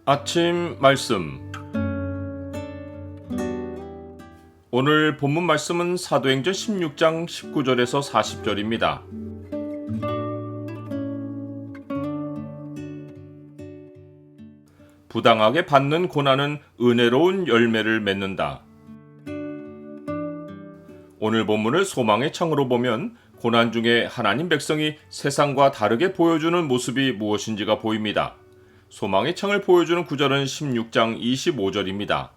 아침 말씀. 오늘 본문 말씀은 사도행전 16장 19절에서 40절입니다. 부당하게 받는 고난은 은혜로운 열매를 맺는다. 오늘 본문을 소망의 창으로 보면 고난 중에 하나님 백성이 세상과 다르게 보여주는 모습이 무엇인지가 보입니다. 소망의 창을 보여주는 구절은 16장 25절입니다.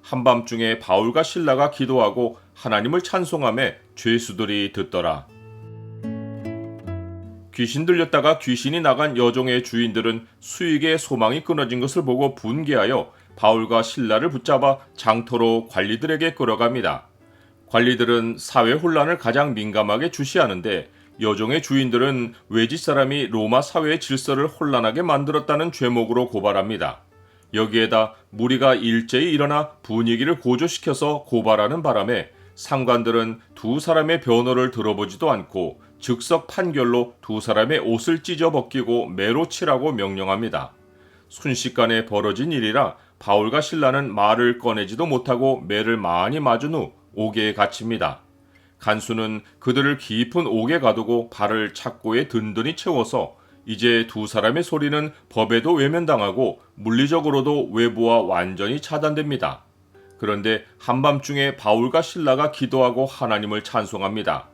한밤중에 바울과 실라가 기도하고 하나님을 찬송하며 죄수들이 듣더라. 귀신 들렸다가 귀신이 나간 여종의 주인들은 수익의 소망이 끊어진 것을 보고 분개하여 바울과 실라를 붙잡아 장터로 관리들에게 끌어갑니다. 관리들은 사회 혼란을 가장 민감하게 주시하는데 여종의 주인들은 외지 사람이 로마 사회의 질서를 혼란하게 만들었다는 죄목으로 고발합니다. 여기에다 무리가 일제히 일어나 분위기를 고조시켜서 고발하는 바람에 상관들은 두 사람의 변호를 들어보지도 않고 즉석 판결로 두 사람의 옷을 찢어 벗기고 매로 치라고 명령합니다. 순식간에 벌어진 일이라 바울과 실라는 말을 꺼내지도 못하고 매를 많이 맞은 후 옥에 갇힙니다. 간수는 그들을 깊은 옥에 가두고 발을 착고에 든든히 채워서 이제 두 사람의 소리는 법에도 외면당하고 물리적으로도 외부와 완전히 차단됩니다. 그런데 한밤중에 바울과 실라가 기도하고 하나님을 찬송합니다.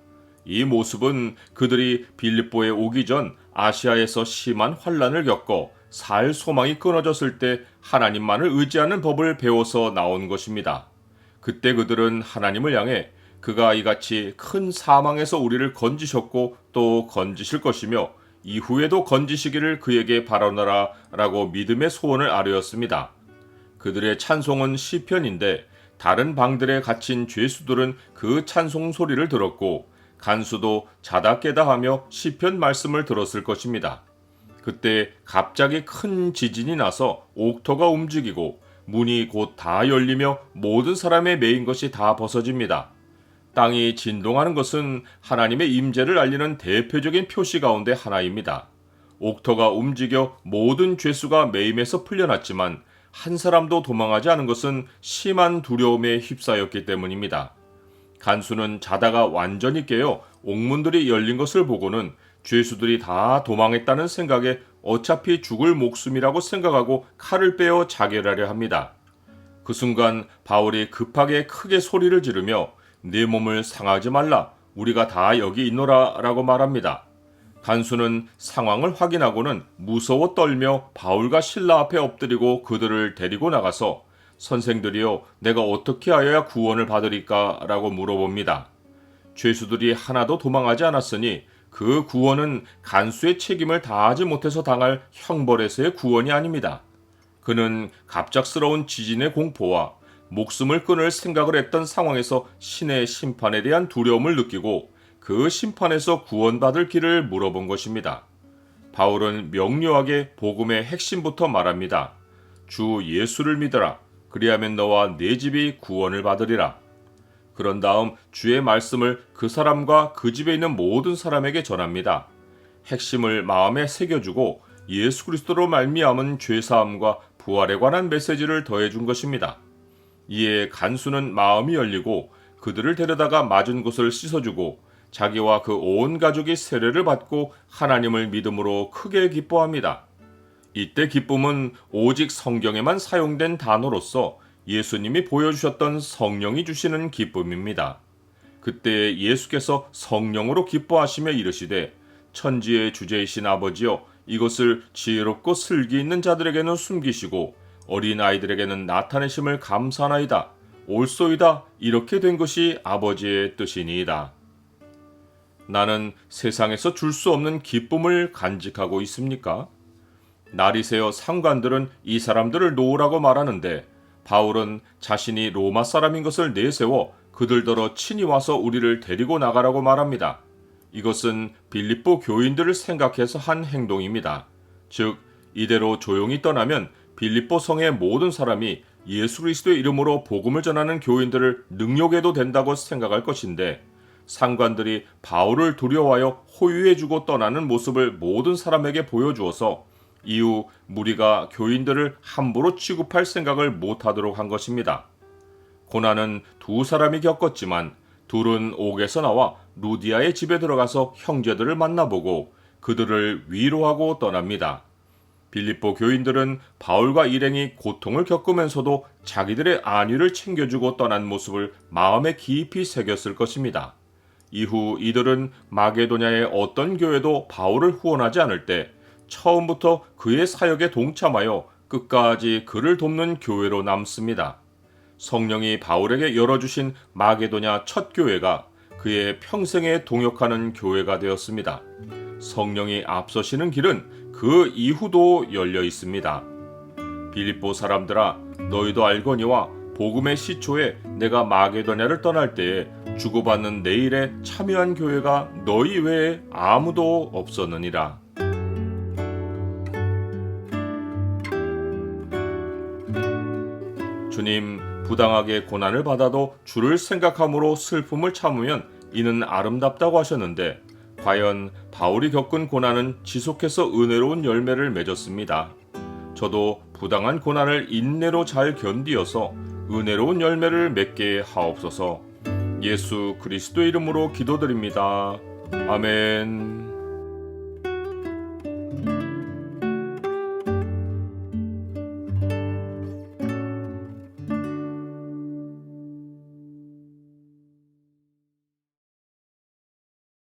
이 모습은 그들이 빌립보에 오기 전 아시아에서 심한 환란을 겪어 살 소망이 끊어졌을 때 하나님만을 의지하는 법을 배워서 나온 것입니다. 그때 그들은 하나님을 향해 그가 이같이 큰 사망에서 우리를 건지셨고 또 건지실 것이며 이후에도 건지시기를 그에게 바라노라 라고 믿음의 소원을 아뢰었습니다. 그들의 찬송은 시편인데 다른 방들에 갇힌 죄수들은 그 찬송 소리를 들었고 간수도 자다 깨다 하며 시편 말씀을 들었을 것입니다. 그때 갑자기 큰 지진이 나서 옥터가 움직이고 문이 곧 다 열리며 모든 사람의 매인 것이 다 벗어집니다. 땅이 진동하는 것은 하나님의 임재를 알리는 대표적인 표시 가운데 하나입니다. 옥터가 움직여 모든 죄수가 매임에서 풀려났지만 한 사람도 도망하지 않은 것은 심한 두려움에 휩싸였기 때문입니다. 간수는 자다가 완전히 깨어 옥문들이 열린 것을 보고는 죄수들이 다 도망했다는 생각에 어차피 죽을 목숨이라고 생각하고 칼을 빼어 자결하려 합니다. 그 순간 바울이 급하게 크게 소리를 지르며 내 몸을 상하지 말라. 우리가 다 여기 있노라 라고 말합니다. 간수는 상황을 확인하고는 무서워 떨며 바울과 실라 앞에 엎드리고 그들을 데리고 나가서 선생들이여 내가 어떻게 하여야 구원을 받으리까 라고 물어봅니다. 죄수들이 하나도 도망하지 않았으니 그 구원은 간수의 책임을 다하지 못해서 당할 형벌에서의 구원이 아닙니다. 그는 갑작스러운 지진의 공포와 목숨을 끊을 생각을 했던 상황에서 신의 심판에 대한 두려움을 느끼고 그 심판에서 구원받을 길을 물어본 것입니다. 바울은 명료하게 복음의 핵심부터 말합니다. 주 예수를 믿어라. 그리하면 너와 네 집이 구원을 받으리라. 그런 다음 주의 말씀을 그 사람과 그 집에 있는 모든 사람에게 전합니다. 핵심을 마음에 새겨주고 예수 그리스도로 말미암은 죄사함과 부활에 관한 메시지를 더해준 것입니다. 이에 간수는 마음이 열리고 그들을 데려다가 맞은 곳을 씻어주고 자기와 그 온 가족이 세례를 받고 하나님을 믿음으로 크게 기뻐합니다. 이때 기쁨은 오직 성경에만 사용된 단어로서 예수님이 보여주셨던 성령이 주시는 기쁨입니다. 그때 예수께서 성령으로 기뻐하시며 이르시되 천지의 주제이신 아버지여 이것을 지혜롭고 슬기 있는 자들에게는 숨기시고 어린 아이들에게는 나타내심을 감사하나이다. 옳소이다. 이렇게 된 것이 아버지의 뜻이니이다. 나는 세상에서 줄 수 없는 기쁨을 간직하고 있습니까? 날이 새어 상관들은 이 사람들을 놓으라고 말하는데 바울은 자신이 로마 사람인 것을 내세워 그들더러 친히 와서 우리를 데리고 나가라고 말합니다. 이것은 빌립보 교인들을 생각해서 한 행동입니다. 즉 이대로 조용히 떠나면 빌립보 성의 모든 사람이 예수 그리스도의 이름으로 복음을 전하는 교인들을 능욕해도 된다고 생각할 것인데 상관들이 바울을 두려워하여 호유해주고 떠나는 모습을 모든 사람에게 보여주어서 이후 무리가 교인들을 함부로 취급할 생각을 못하도록 한 것입니다. 고난은 두 사람이 겪었지만 둘은 옥에서 나와 루디아의 집에 들어가서 형제들을 만나보고 그들을 위로하고 떠납니다. 빌립보 교인들은 바울과 일행이 고통을 겪으면서도 자기들의 안위를 챙겨주고 떠난 모습을 마음에 깊이 새겼을 것입니다. 이후 이들은 마게도냐의 어떤 교회도 바울을 후원하지 않을 때 처음부터 그의 사역에 동참하여 끝까지 그를 돕는 교회로 남습니다. 성령이 바울에게 열어주신 마게도냐 첫 교회가 그의 평생에 동역하는 교회가 되었습니다. 성령이 앞서시는 길은 그 이후도 열려 있습니다. 빌립보 사람들아, 너희도 알거니와 복음의 시초에 내가 마게도냐를 떠날 때에 주고받는 내 일에 참여한 교회가 너희 외에 아무도 없었느니라. 주님, 부당하게 고난을 받아도 주를 생각함으로 슬픔을 참으면 이는 아름답다고 하셨는데 과연 바울이 겪은 고난은 지속해서 은혜로운 열매를 맺었습니다. 저도 부당한 고난을 인내로 잘 견디어서 은혜로운 열매를 맺게 하옵소서. 예수 그리스도 이름으로 기도드립니다. 아멘.